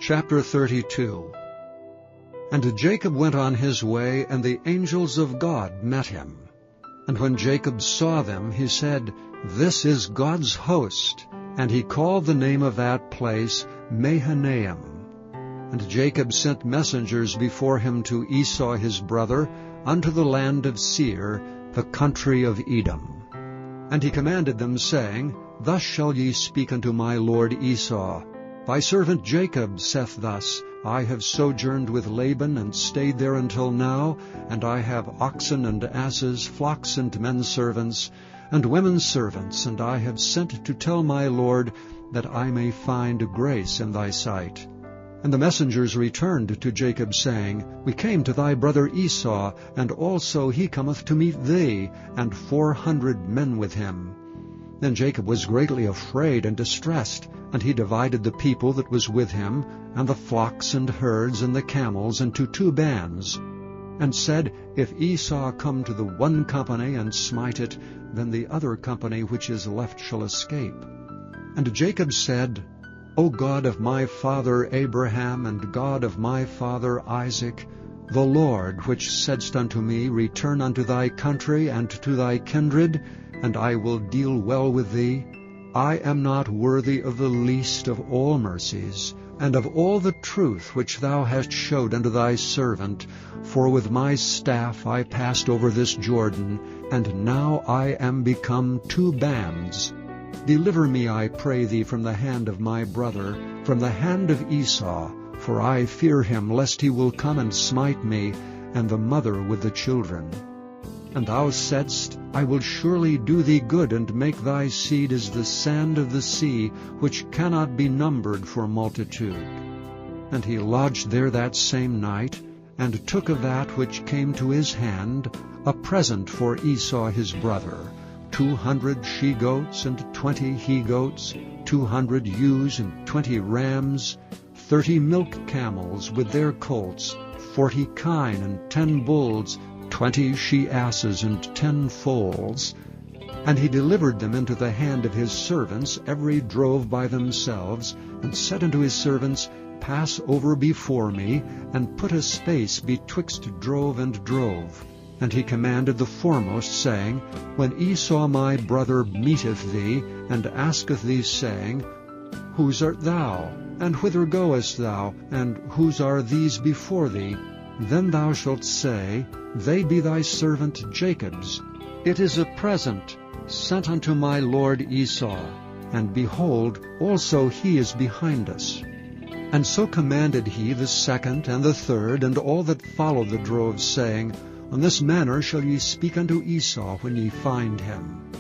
Chapter 32. And Jacob went on his way, and the angels of God met him. And when Jacob saw them, he said, This is God's host. And he called the name of that place Mahanaim. And Jacob sent messengers before him to Esau his brother, unto the land of Seir, the country of Edom. And he commanded them, saying, Thus shall ye speak unto my lord Esau, Thy servant Jacob saith thus, I have sojourned with Laban, and stayed there until now, and I have oxen and asses, flocks and men servants, and women servants, and I have sent to tell my lord, that I may find grace in thy sight. And the messengers returned to Jacob, saying, We came to thy brother Esau, and also he cometh to meet thee, and 400 men with him. Then Jacob was greatly afraid and distressed, and he divided the people that was with him, and the flocks and herds and the camels, into 2 bands, and said, If Esau come to the one company and smite it, then the other company which is left shall escape. And Jacob said, O God of my father Abraham, and God of my father Isaac, the Lord which saidst unto me, Return unto thy country and to thy kindred, and I will deal well with thee, I am not worthy of the least of all mercies, and of all the truth which thou hast showed unto thy servant, for with my staff I passed over this Jordan, and now I am become 2 bands. Deliver me, I pray thee, from the hand of my brother, from the hand of Esau, for I fear him, lest he will come and smite me, and the mother with the children. And thou saidst, I will surely do thee good, and make thy seed as the sand of the sea, which cannot be numbered for multitude. And he lodged there that same night, and took of that which came to his hand a present for Esau his brother, 200 she-goats and 20 he-goats, 200 ewes and 20 rams, 30 milk camels with their colts, 40 kine and 10 bulls, 20 she-asses and 10 foals. And he delivered them into the hand of his servants, every drove by themselves, and said unto his servants, Pass over before me, and put a space betwixt drove and drove. And he commanded the foremost, saying, When Esau my brother meeteth thee, and asketh thee, saying, Whose art thou? And whither goest thou? And whose are these before thee? Then thou shalt say, They be thy servant Jacob's. It is a present sent unto my lord Esau. And behold, also he is behind us. And so commanded he the second and the third, and all that followed the droves, saying, On this manner shall ye speak unto Esau when ye find him.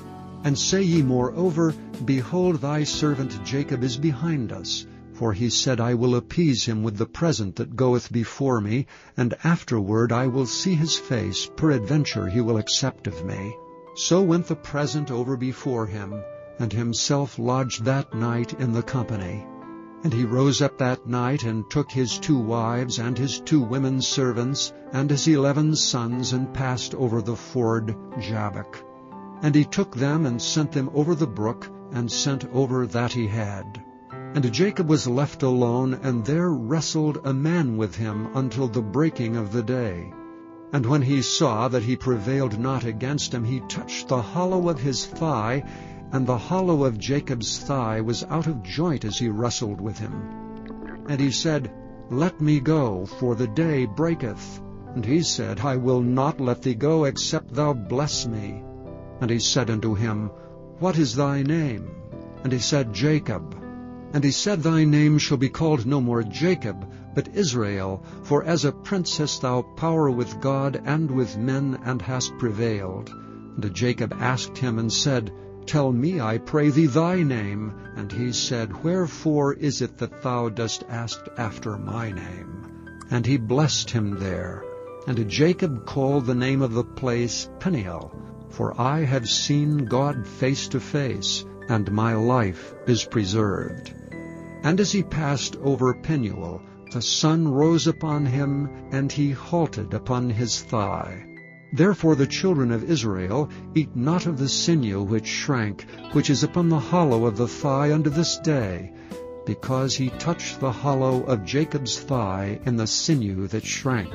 And say ye moreover, Behold, thy servant Jacob is behind us. For he said, I will appease him with the present that goeth before me, and afterward I will see his face, peradventure he will accept of me. So went the present over before him, and himself lodged that night in the company. And he rose up that night, and took his 2 wives, and his 2 women servants, and his 11 sons, and passed over the ford Jabbok. And he took them, and sent them over the brook, and sent over that he had. And Jacob was left alone, and there wrestled a man with him until the breaking of the day. And when he saw that he prevailed not against him, he touched the hollow of his thigh, and the hollow of Jacob's thigh was out of joint as he wrestled with him. And he said, Let me go, for the day breaketh. And he said, I will not let thee go, except thou bless me. And he said unto him, What is thy name? And he said, Jacob. And he said, Thy name shall be called no more Jacob, but Israel, for as a prince hast thou power with God and with men, and hast prevailed. And Jacob asked him, and said, Tell me, I pray thee, thy name. And he said, Wherefore is it that thou dost ask after my name? And he blessed him there. And Jacob called the name of the place Peniel, for I have seen God face to face, and my life is preserved. And as he passed over Penuel, the sun rose upon him, and he halted upon his thigh. Therefore the children of Israel eat not of the sinew which shrank, which is upon the hollow of the thigh unto this day. because he touched the hollow of Jacob's thigh and the sinew that shrank.